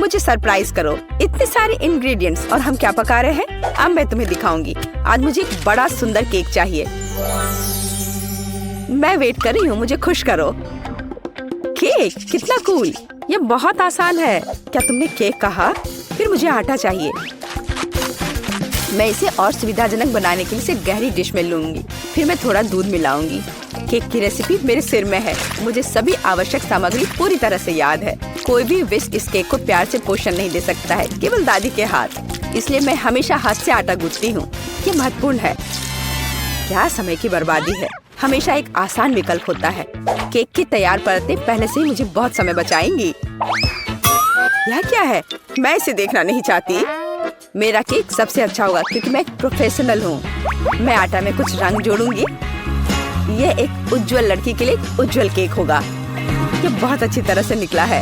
मुझे सरप्राइज करो। इतने सारे इंग्रेडिएंट्स और हम क्या पका रहे हैं, अब मैं तुम्हें दिखाऊंगी। आज मुझे एक बड़ा सुंदर केक चाहिए। मैं वेट कर रही हूँ, मुझे खुश करो। केक कितना कूल, ये बहुत आसान है। क्या तुमने केक कहा? फिर मुझे आटा चाहिए। मैं इसे और सुविधाजनक बनाने के लिए इसे गहरी डिश में लूंगी। फिर मैं थोड़ा दूध मिलाऊंगी। केक की रेसिपी मेरे सिर में है। मुझे सभी आवश्यक सामग्री पूरी तरह से याद है। कोई भी विस्क इस केक को प्यार से पोषण नहीं दे सकता है, केवल दादी के हाथ। इसलिए मैं हमेशा हाथ से आटा गूंथती हूँ। ये महत्वपूर्ण है। क्या समय की बर्बादी है, हमेशा एक आसान विकल्प होता है। केक की तैयार परतें पहले से ही मुझे बहुत समय बचाएंगी। यह क्या है? मैं इसे देखना नहीं चाहती। मेरा केक सबसे अच्छा होगा क्योंकि मैं एक प्रोफेशनल हूँ। मैं आटा में कुछ रंग जोड़ूंगी। यह एक उज्जवल लड़की के लिए एक उज्जवल केक होगा। ये बहुत अच्छी तरह से निकला है।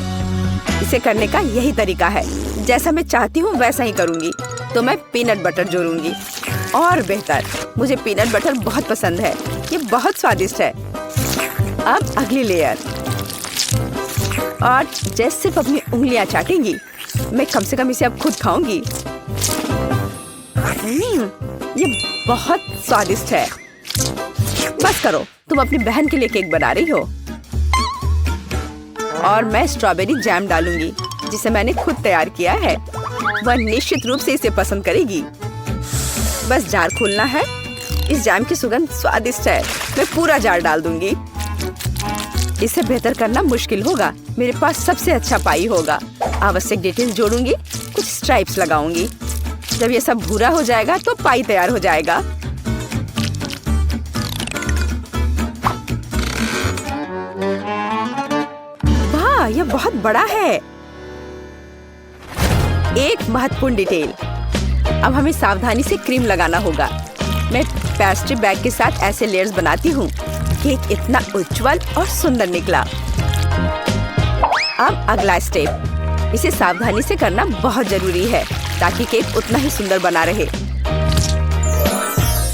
इसे करने का यही तरीका है। जैसा मैं चाहती हूँ वैसा ही करूँगी। तो मैं पीनट बटर जोड़ूंगी। और बेहतर, मुझे पीनट बटर बहुत पसंद है। ये बहुत स्वादिष्ट है। अब अगली लेयर। और जैसे सिर्फ अपनी उंगलियां चाटेंगी, मैं कम से कम इसे अब खुद खाऊंगी। ये बहुत स्वादिष्ट है। बस करो, तुम अपनी बहन के लिए केक बना रही हो। और मैं स्ट्रॉबेरी जैम डालूंगी जिसे मैंने खुद तैयार किया है। वह निश्चित रूप से इसे पसंद करेगी। बस जार खोलना है। इस जैम की सुगंध स्वादिष्ट है। मैं पूरा जार डाल दूंगी। इसे बेहतर करना मुश्किल होगा। मेरे पास सबसे अच्छा पाई होगा। आवश्यक डिटेल्स जोड़ूंगी, कुछ स्ट्राइप्स लगाऊंगी। जब ये सब भूरा हो जाएगा तो पाई तैयार हो जाएगा। वाह, यह बहुत बड़ा है। एक महत्वपूर्ण डिटेल, अब हमें सावधानी से क्रीम लगाना होगा। मैं पेस्ट्री बैग के साथ ऐसे लेयर्स बनाती हूँ। केक इतना उज्जवल और सुंदर निकला। अब अगला स्टेप, इसे सावधानी से करना बहुत जरूरी है ताकि केक उतना ही सुंदर बना रहे।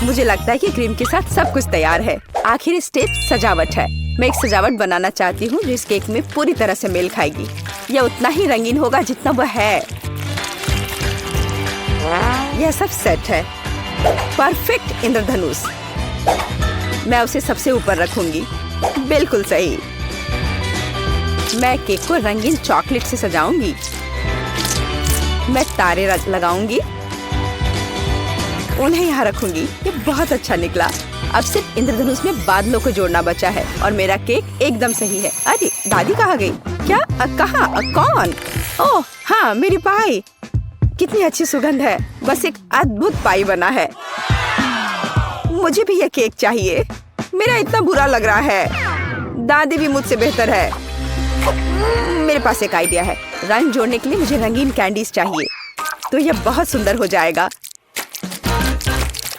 मुझे लगता है कि क्रीम के साथ सब कुछ तैयार है। आखिरी स्टेप सजावट है। मैं एक सजावट बनाना चाहती हूँ जो इस केक में पूरी तरह से मेल खाएगी। यह उतना ही रंगीन होगा जितना वह है। यह सब सेट है। परफेक्ट इंद्रधनुष। मैं उसे सबसे ऊपर रखूंगी। बिल्कुल सही। मैं केक को रंगीन चॉकलेट से सजाऊंगी। मैं तारे लगाऊंगी, उन्हें यहाँ रखूंगी। ये बहुत अच्छा निकला। अब सिर्फ इंद्रधनुष में बादलों को जोड़ना बचा है और मेरा केक एकदम सही है। अरे दादी कहाँ गई? क्या? कहाँ? कौन? ओह हाँ, मेरी पाई। कितनी अच्छी सुगंध है। बस एक अद्भुत पाई बना है। मुझे भी यह केक चाहिए। मेरा इतना बुरा लग रहा है। दादी भी मुझसे बेहतर है। मेरे पास एक आइडिया है। रंग जोड़ने के लिए मुझे रंगीन कैंडीज चाहिए। तो यह बहुत सुंदर हो जाएगा।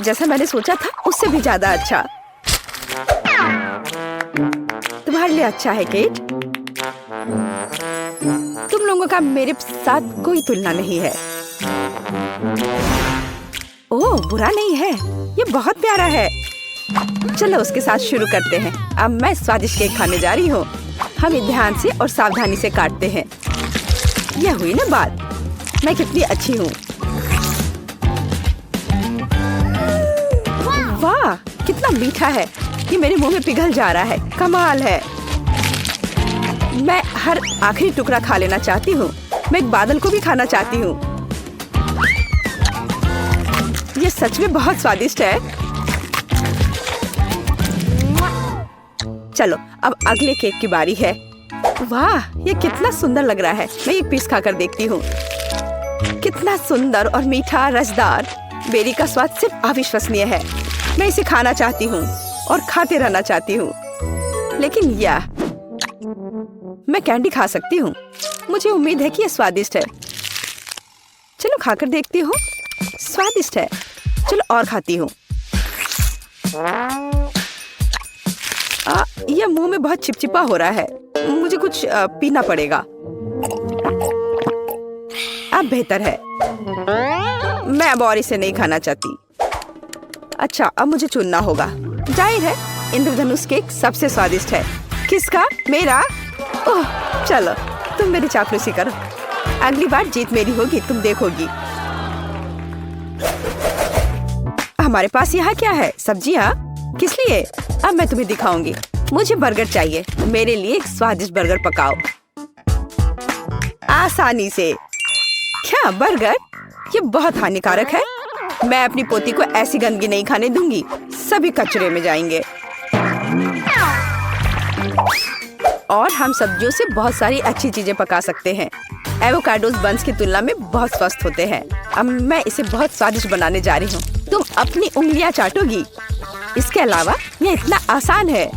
जैसा मैंने सोचा था उससे भी ज्यादा अच्छा। तुम्हारे लिए अच्छा है केट। तुम लोगों का मेरे साथ कोई तुलना नहीं है। ओह, बुरा नहीं है। ये बहुत प्यारा है। चलो उसके साथ शुरू करते हैं। अब मैं स्वादिष्ट केक खाने जा रही हूँ। हम ध्यान से और सावधानी से काटते हैं। यह हुई ना बात। मैं कितनी अच्छी हूँ। वाह, कितना मीठा है। ये मेरे मुंह में पिघल जा रहा है। कमाल है। मैं हर आखिरी टुकड़ा खा लेना चाहती हूँ। मैं एक बादल को भी खाना चाहती हूँ। ये सच में बहुत स्वादिष्ट है। चलो अब अगले केक की बारी है। वाह, ये कितना सुंदर लग रहा है। मैं एक पीस खाकर देखती हूँ। कितना सुंदर और मीठा, रसदार। बेरी का स्वाद सिर्फ अविश्वसनीय है। मैं इसे खाना चाहती हूँ और खाते रहना चाहती हूँ। लेकिन यह मैं कैंडी खा सकती हूँ। मुझे उम्मीद है कि यह स्वादिष्ट है। चलो खाकर देखती हूँ। स्वादिष्ट है। चलो और खाती हूँ। यह मुंह में बहुत चिपचिपा हो रहा है। मुझे कुछ पीना पड़ेगा। अब बेहतर है। मैं अब और इसे नहीं खाना चाहती। अच्छा, अब मुझे चुनना होगा। जाहिर है इंद्रधनुष केक सबसे स्वादिष्ट है। किसका? मेरा? ओह, चलो तुम मेरी चापलूसी करो। अगली बार जीत मेरी होगी, तुम देखोगी। हमारे पास यहाँ क्या है? सब्जियाँ? किस लिए? अब मैं तुम्हें दिखाऊंगी। मुझे बर्गर चाहिए। मेरे लिए एक स्वादिष्ट बर्गर पकाओ आसानी से। क्या बर्गर? ये बहुत हानिकारक है। मैं अपनी पोती को ऐसी गंदगी नहीं खाने दूंगी। सभी कचरे में जाएंगे। और हम सब्जियों से बहुत सारी अच्छी चीजें पका सकते हैं। एवोकाडोस बंस की तुलना में बहुत स्वस्थ होते हैं। अब मैं इसे बहुत स्वादिष्ट बनाने जा रही हूँ। तुम अपनी उंगलियां चाटोगी। इसके अलावा ये इतना आसान है।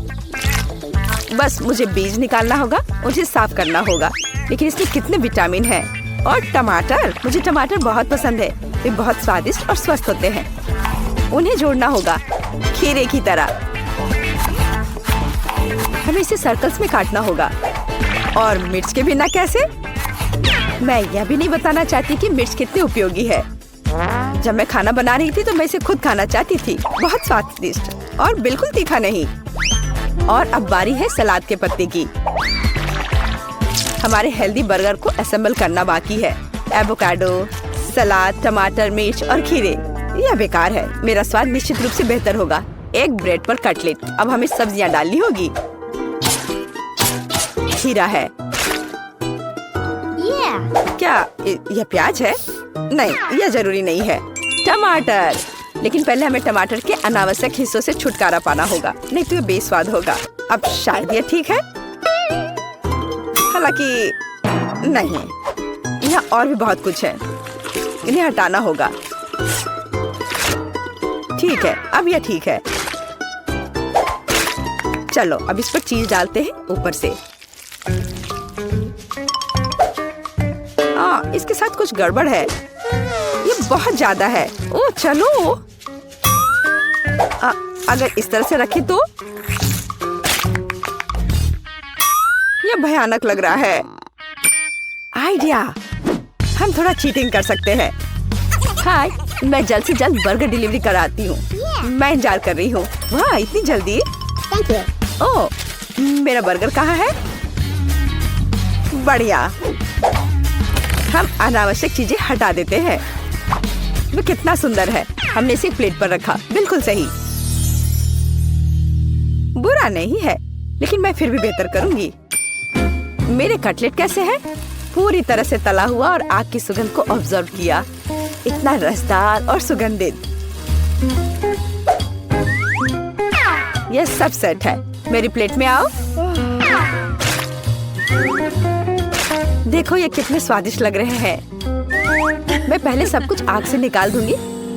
बस मुझे बीज निकालना होगा, उसे साफ करना होगा। लेकिन इसमें कितने विटामिन हैं। और टमाटर, मुझे टमाटर बहुत पसंद है। वे बहुत स्वादिष्ट और स्वस्थ होते हैं। उन्हें जोड़ना होगा खीरे की तरह। हमें इसे सर्कल्स में काटना होगा। और मिर्च के बिना कैसे? मैं यह भी नहीं बताना चाहती कि मिर्च कितनी उपयोगी है। जब मैं खाना बना रही थी तो मैं इसे खुद खाना चाहती थी। बहुत स्वादिष्ट और बिल्कुल तीखा नहीं। और अब बारी है सलाद के पत्ते की। हमारे हेल्दी बर्गर को असेंबल करना बाकी है। एवोकाडो, सलाद, टमाटर, मिर्च और खीरे। यह बेकार है। मेरा स्वाद निश्चित रूप से बेहतर होगा। एक ब्रेड पर कटलेट। अब हमें सब्जियां डालनी होगी। खीरा है। क्या यह प्याज है? नहीं, यह जरूरी नहीं है। टमाटर। लेकिन पहले हमें टमाटर के अनावश्यक हिस्सों से छुटकारा पाना होगा, नहीं तो यह बेस्वाद होगा। अब शायद यह ठीक है, हालांकि नहीं, यहाँ और भी बहुत कुछ है। इन्हें हटाना होगा। ठीक है, अब यह ठीक है। चलो अब इस पर चीज डालते हैं ऊपर से। इसके साथ कुछ गड़बड़ है। ये बहुत ज्यादा है। ओह चलो, अगर इस तरह से रखे तो ये भयानक लग रहा है। आइडिया, हम थोड़ा चीटिंग कर सकते हैं। हाय, मैं जल्द से जल्द बर्गर डिलीवरी कराती हूँ। मैं इंतजार कर रही हूँ। वाह, इतनी जल्दी? ओह, मेरा बर्गर कहाँ है? बढ़िया। हम अनावश्यक चीजें हटा देते हैं। वो कितना सुंदर है। हमने इसे प्लेट पर रखा। बिल्कुल सही। बुरा नहीं है, लेकिन मैं फिर भी बेहतर करूंगी। मेरे कटलेट कैसे हैं? पूरी तरह से तला हुआ और आग की सुगंध को ऑब्जर्व किया। इतना रसदार और सुगंधित। यह सब सेट है। मेरी प्लेट में आओ। देखो ये कितने स्वादिष्ट लग रहे हैं। मैं पहले सब कुछ आग से निकाल दूंगी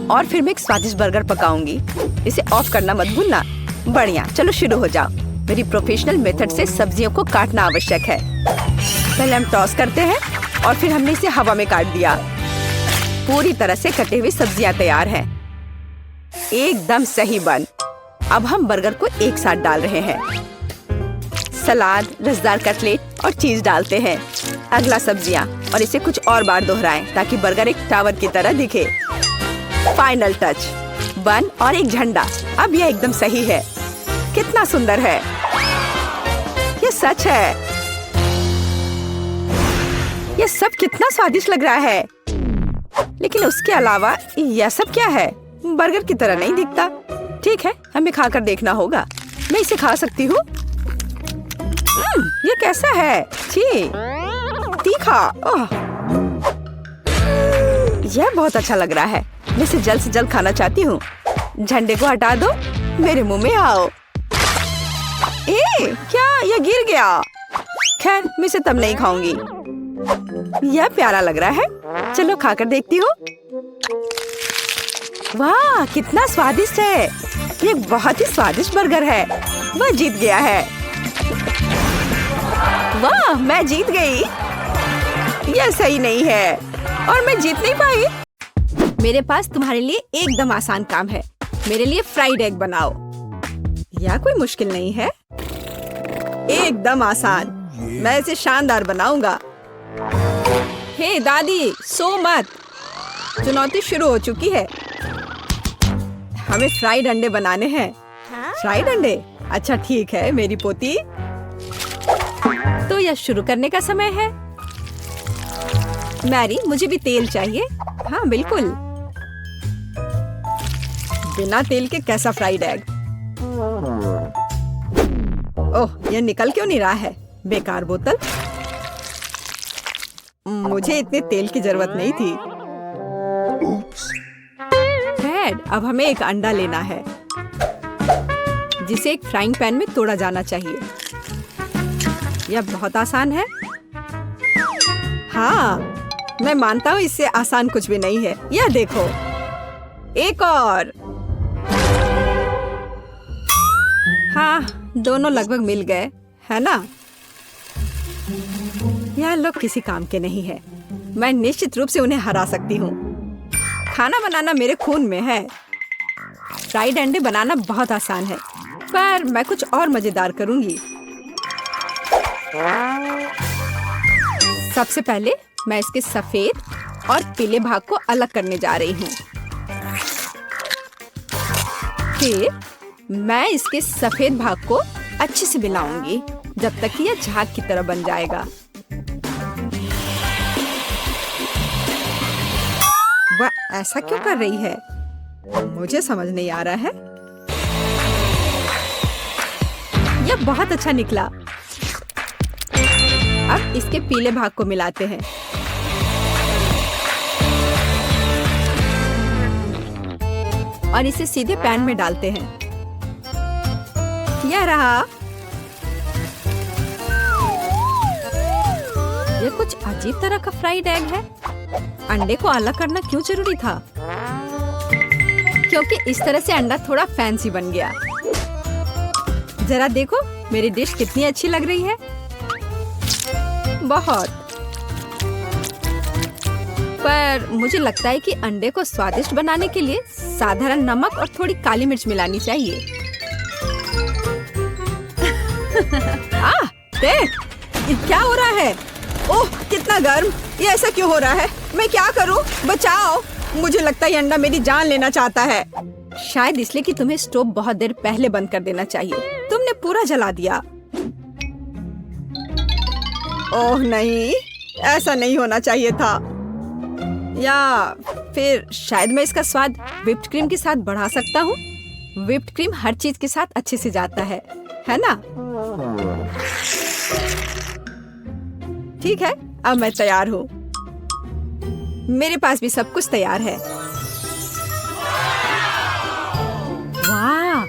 और फिर मैं एक स्वादिष्ट बर्गर पकाऊंगी। इसे ऑफ करना मत भूलना। बढ़िया, चलो शुरू हो जाओ। मेरी प्रोफेशनल मेथड से सब्जियों को काटना आवश्यक है। पहले हम टॉस करते हैं और फिर हमने इसे हवा में काट दिया। पूरी तरह से कटे हुए सब्जियां तैयार हैं। एकदम सही बन। अब हम बर्गर को एक साथ डाल रहे हैं। सलाद, रसदार कटलेट और चीज डालते हैं। अगला सब्जियां और इसे कुछ और बार दोहराएं ताकि बर्गर एक टावर की तरह दिखे। फाइनल टच, बन और एक झंडा। अब यह एकदम सही है। कितना सुंदर है। यह सच है। यह सब कितना स्वादिष्ट लग रहा है। लेकिन उसके अलावा यह सब क्या है? बर्गर की तरह नहीं दिखता। ठीक है, हमें खाकर देखना होगा। मैं इसे खा सकती हूँ। ये कैसा है? छी, तीखा। यह बहुत अच्छा लग रहा है। मैं इसे जल्द से जल्द खाना चाहती हूँ। झंडे को हटा दो। मेरे मुंह में आओ। क्या यह गिर गया? खैर, मैं इसे तब नहीं खाऊंगी। यह प्यारा लग रहा है। चलो खाकर देखती हूँ। वाह, कितना स्वादिष्ट है। ये बहुत ही स्वादिष्ट बर्गर है। वह जीत गया है। वाह, मैं जीत गई। यह सही नहीं है और मैं जीत नहीं पाई। मेरे पास तुम्हारे लिए एकदम आसान काम है। मेरे लिए फ्राइड एग बनाओ। यह कोई मुश्किल नहीं है। एकदम आसान। मैं इसे शानदार बनाऊंगा। हे दादी, सो मत। चुनौती शुरू हो चुकी है। हमें फ्राइड अंडे बनाने हैं। फ्राइड अंडे? अच्छा ठीक है मेरी पोती। तो यह शुरू करने का समय है। मैरी, मुझे भी तेल चाहिए। हाँ बिल्कुल। बिना तेल के कैसा फ्राइड एग? ओह, यह निकल क्यों नहीं रहा है? बेकार बोतल। मुझे इतने तेल की जरूरत नहीं थी। फ्रेड, अब हमें एक अंडा लेना है जिसे एक फ्राइंग पैन में तोड़ा जाना चाहिए। यह बहुत आसान है। हाँ, मैं मानता हूँ इससे आसान कुछ भी नहीं है। यह देखो, एक और। हाँ, दोनों लगभग मिल गए, है ना? यह लोग किसी काम के नहीं है। मैं निश्चित रूप से उन्हें हरा सकती हूँ। खाना बनाना मेरे खून में है। फ्राइड अंडे बनाना बहुत आसान है, पर मैं कुछ और मजेदार करूंगी। सबसे पहले मैं इसके सफेद और पीले भाग को अलग करने जा रही हूँ। फिर मैं इसके सफेद भाग को अच्छे से मिलाऊंगी जब तक कि यह झाग की तरह बन जाएगा। वह ऐसा क्यों कर रही है? मुझे समझ नहीं आ रहा है। यह बहुत अच्छा निकला। अब इसके पीले भाग को मिलाते हैं। और इसे सीधे पैन में डालते हैं। यह रहा। यह कुछ अजीब तरह का फ्राइड एग है। अंडे को अलग करना क्यों जरूरी था? क्योंकि इस तरह से अंडा थोड़ा फैंसी बन गया। जरा देखो मेरी डिश कितनी अच्छी लग रही है। बहुत। पर मुझे लगता है कि अंडे को स्वादिष्ट बनाने के लिए साधारण नमक और थोड़ी काली मिर्च मिलानी चाहिए। देख, ये क्या हो रहा है? ओह, कितना गर्म! ये ऐसा क्यों हो रहा है? मैं क्या करूं? बचाओ! मुझे लगता है ये अंडा मेरी जान लेना चाहता है। शायद इसलिए कि तुम्हें स्टोव बहुत देर पहले बंद कर देना चाहिए। तुमने पूरा जला दिया। ओह नहीं, ऐसा नहीं होना चाहिए था। या फिर शायद मैं इसका स्वाद व्हिप्ड क्रीम के साथ बढ़ा सकता हूँ। व्हिप्ड क्रीम हर चीज के साथ अच्छे से जाता है ना? ठीक है, अब मैं तैयार हूँ। मेरे पास भी सब कुछ तैयार है। वाह,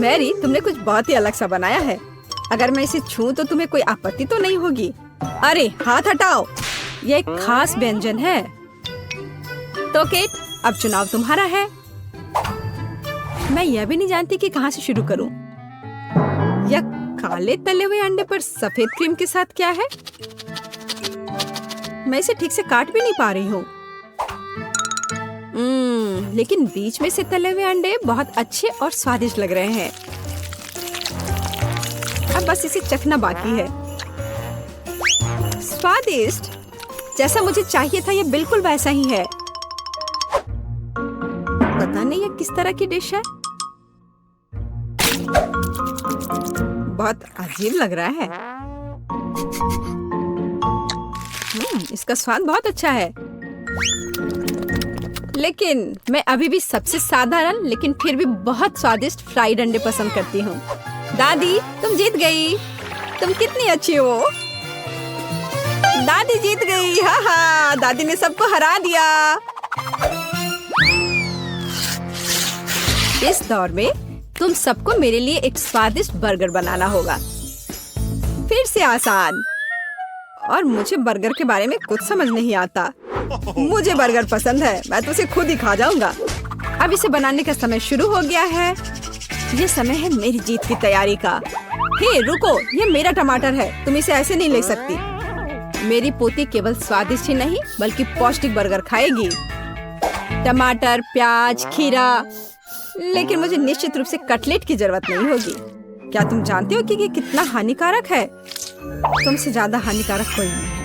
मैरी, तुमने कुछ बहुत ही अलग सा बनाया है। अगर मैं इसे छूं तो तुम्हें कोई आपत्ति तो नहीं होगी? अरे हाथ हटाओ, यह एक खास व्यंजन है। तो केट, अब चुनाव तुम्हारा है। मैं यह भी नहीं जानती कि कहाँ से शुरू करूं। यह काले तले हुए अंडे पर सफेद क्रीम के साथ क्या है? मैं इसे ठीक से काट भी नहीं पा रही हूँ। लेकिन बीच में से तले हुए अंडे बहुत अच्छे और स्वादिष्ट लग रहे हैं। अब बस इसे चखना बाकी है। स्वादिष्ट, जैसा मुझे चाहिए था, यह बिल्कुल वैसा ही है। पता नहीं यह किस तरह की डिश है। बहुत अजीब लग रहा है। इसका स्वाद बहुत अच्छा है। लेकिन मैं अभी भी सबसे साधारण लेकिन फिर भी बहुत स्वादिष्ट फ्राइड अंडे पसंद करती हूँ। दादी, तुम जीत गई। तुम कितनी अच्छी हो। दादी जीत गई। हाँ हाँ, दादी ने सबको हरा दिया। इस दौर में तुम सबको मेरे लिए एक स्वादिष्ट बर्गर बनाना होगा। फिर से आसान। और मुझे बर्गर के बारे में कुछ समझ नहीं आता। मुझे बर्गर पसंद है, मैं तो उसे खुद ही खा जाऊंगा। अब इसे बनाने का समय शुरू हो गया है। ये समय है मेरी जीत की तैयारी का। हे रुको, ये मेरा टमाटर है, तुम इसे ऐसे नहीं ले सकती। मेरी पोती केवल स्वादिष्ट ही नहीं बल्कि पौष्टिक बर्गर खाएगी। टमाटर, प्याज, खीरा। लेकिन मुझे निश्चित रूप से कटलेट की जरूरत नहीं होगी। क्या तुम जानते हो कि ये कितना हानिकारक है? तुमसे ज्यादा हानिकारक कोई नहीं है।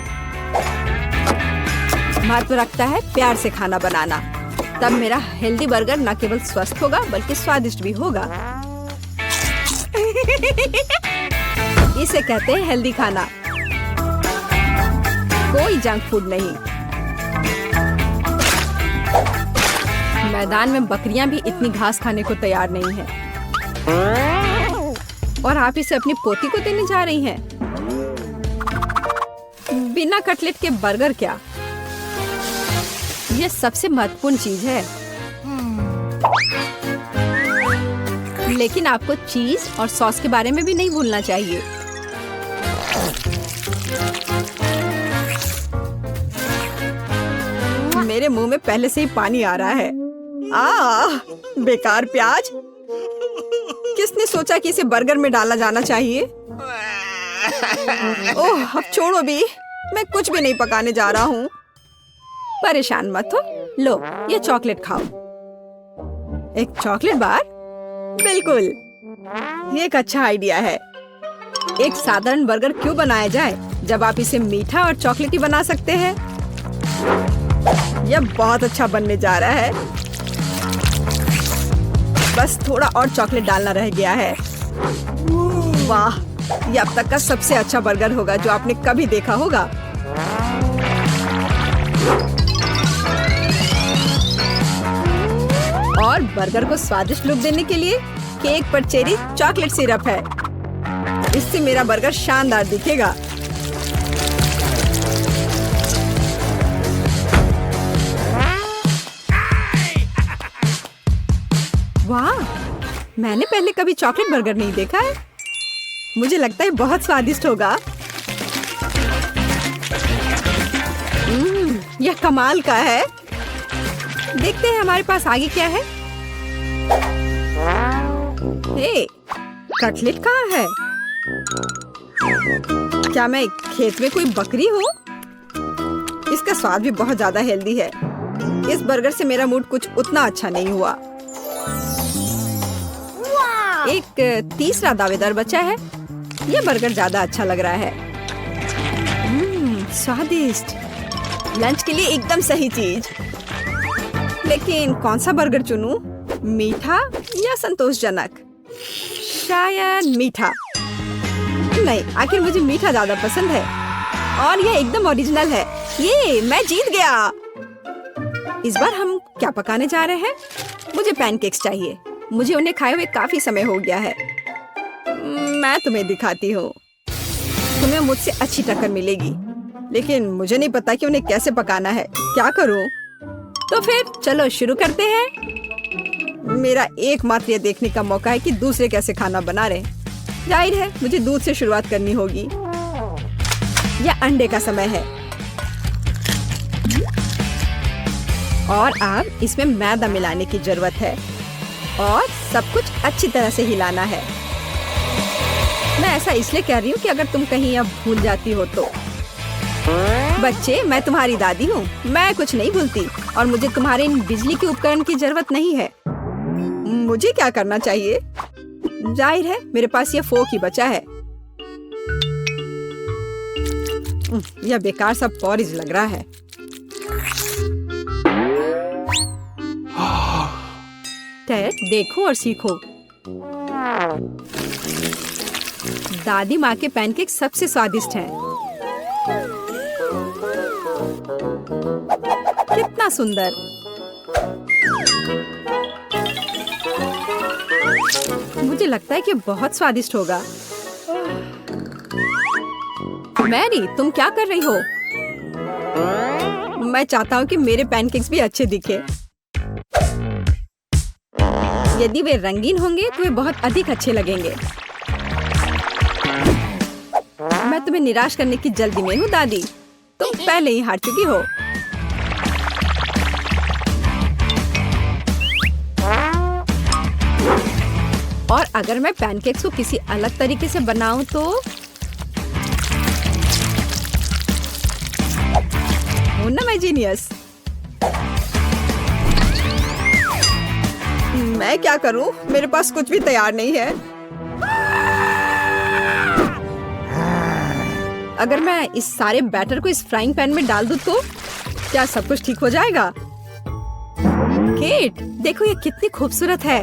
महत्व रखता है प्यार से खाना बनाना। तब मेरा हेल्दी बर्गर न केवल स्वस्थ होगा बल्कि स्वादिष्ट भी होगा। इसे कहते हैं हेल्दी खाना, कोई जंक फूड नहीं। मैदान में बकरियां भी इतनी घास खाने को तैयार नहीं है। और आप इसे अपनी पोती को देने जा रही हैं? बिना कटलेट के बर्गर क्या? ये सबसे महत्वपूर्ण चीज है। लेकिन आपको चीज और सॉस के बारे में भी नहीं भूलना चाहिए। मेरे मुंह में पहले से ही पानी आ रहा है। बेकार प्याज। किसने सोचा कि इसे बर्गर में डाला जाना चाहिए? ओह, अब छोड़ो भी। मैं कुछ भी नहीं पकाने जा रहा हूँ। परेशान मत हो। लो, ये चॉकलेट खाओ। एक चॉकलेट बार? बिल्कुल, ये एक अच्छा आइडिया है। एक साधारण बर्गर क्यों बनाया जाए जब आप इसे मीठा और चॉकलेटी बना सकते हैं? यह बहुत अच्छा बनने जा रहा है। बस थोड़ा और चॉकलेट डालना रह गया है। वाह, यह अब तक का सबसे अच्छा बर्गर होगा जो आपने कभी देखा होगा। और बर्गर को स्वादिष्ट लुक देने के लिए केक पर चेरी चॉकलेट सिरप है। इससे मेरा बर्गर शानदार दिखेगा। वाह, मैंने पहले कभी चॉकलेट बर्गर नहीं देखा है। मुझे लगता है बहुत स्वादिष्ट होगा। यह कमाल का है। देखते हैं हमारे पास आगे क्या है। हे, कटलेट कहाँ है? क्या मैं खेत में कोई बकरी हूँ? इसका स्वाद भी बहुत ज्यादा हेल्दी है। इस बर्गर से मेरा मूड कुछ उतना अच्छा नहीं हुआ। एक तीसरा दावेदार बचा है। यह बर्गर ज्यादा अच्छा लग रहा है। स्वादिष्ट। लंच के लिए एकदम सही चीज। लेकिन कौन सा बर्गर चुनूं? मीठा या संतोषजनक? शायद मीठा। नहीं, आखिर मुझे मीठा ज्यादा पसंद है। और यह एकदम ओरिजिनल है। ये मैं जीत गया। इस बार हम क्या पकाने जा रहे हैं? मुझे पैनकेक्स चाहिए। मुझे उन्हें खाए हुए काफी समय हो गया है। मैं तुम्हें दिखाती हूँ। तुम्हें मुझसे अच्छी टक्कर मिलेगी, लेकिन मुझे नहीं पता कि उन्हें कैसे पकाना है। क्या करूँ? तो फिर चलो शुरू करते हैं। मेरा एकमात्र ये देखने का मौका है कि दूसरे कैसे खाना बना रहे। जाहिर है मुझे दूध से शुरुआत करनी होगी। यह अंडे का समय है। और अब इसमें मैदा मिलाने की जरूरत है और सब कुछ अच्छी तरह से हिलाना है। मैं ऐसा इसलिए कह रही हूँ कि अगर तुम कहीं अब भूल जाती हो तो। बच्चे, मैं तुम्हारी दादी हूँ। मैं कुछ नहीं भूलती और मुझे तुम्हारे इन बिजली के उपकरण की जरूरत नहीं है। मुझे क्या करना चाहिए? जाहिर है मेरे पास ये फोक ही बचा है। यह बेकार सा पॉरिज लग रहा है। टेड, देखो और सीखो। दादी माँ के पैनकेक सबसे स्वादिष्ट हैं। कितना सुंदर। मुझे लगता है कि बहुत स्वादिष्ट होगा। मैरी, तुम क्या कर रही हो? मैं चाहता हूँ कि मेरे पैनकेक्स भी अच्छे दिखे। यदि वे रंगीन होंगे तो वे बहुत अधिक अच्छे लगेंगे। मैं तुम्हें निराश करने की जल्दी में हूँ दादी। तुम पहले ही हार चुकी हो। और अगर मैं पैनकेक्स को किसी अलग तरीके से बनाऊं तो हूं ना मैं जीनियस। मैं क्या करूं? मेरे पास कुछ भी तैयार नहीं है। अगर मैं इस सारे बैटर को इस फ्राइंग पैन में डाल दूं तो क्या सब कुछ ठीक हो जाएगा? केट, देखो ये कितनी खूबसूरत है।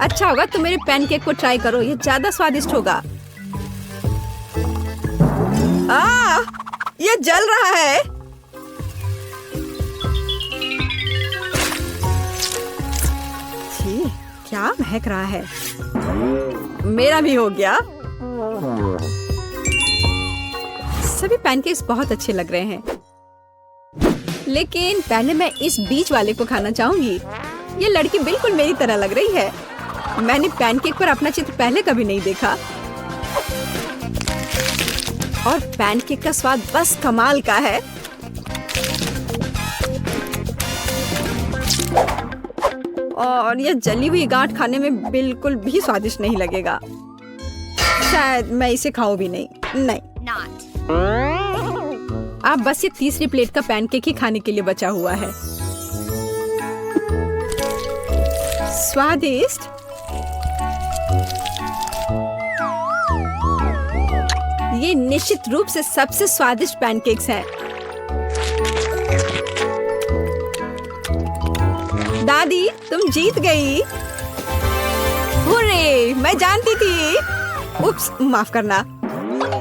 अच्छा होगा तुम मेरे पैनकेक को ट्राई करो, ये ज्यादा स्वादिष्ट होगा। ये जल रहा है। क्या महक रहा है। मेरा भी हो गया। सभी पैनकेक्स बहुत अच्छे लग रहे हैं, लेकिन पहले मैं इस बीच वाले को खाना चाहूंगी। ये लड़की बिल्कुल मेरी तरह लग रही है। मैंने पैनकेक पर अपना चित्र पहले कभी नहीं देखा और पैनकेक का स्वाद बस कमाल का है। और यह जली हुई गांठ खाने में बिल्कुल भी स्वादिष्ट नहीं लगेगा। शायद मैं इसे खाऊं भी नहीं। अब बस ये तीसरी प्लेट का पैनकेक ही खाने के लिए बचा हुआ है। स्वादिष्ट। ये निश्चित रूप से सबसे स्वादिष्ट पैनकेक्स हैं। दादी, तुम जीत गई। हुर्रे, मैं जानती थी। उप्स, माफ करना।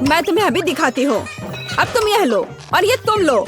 मैं तुम्हें अभी दिखाती हूँ। अब तुम यह लो और ये तुम लो।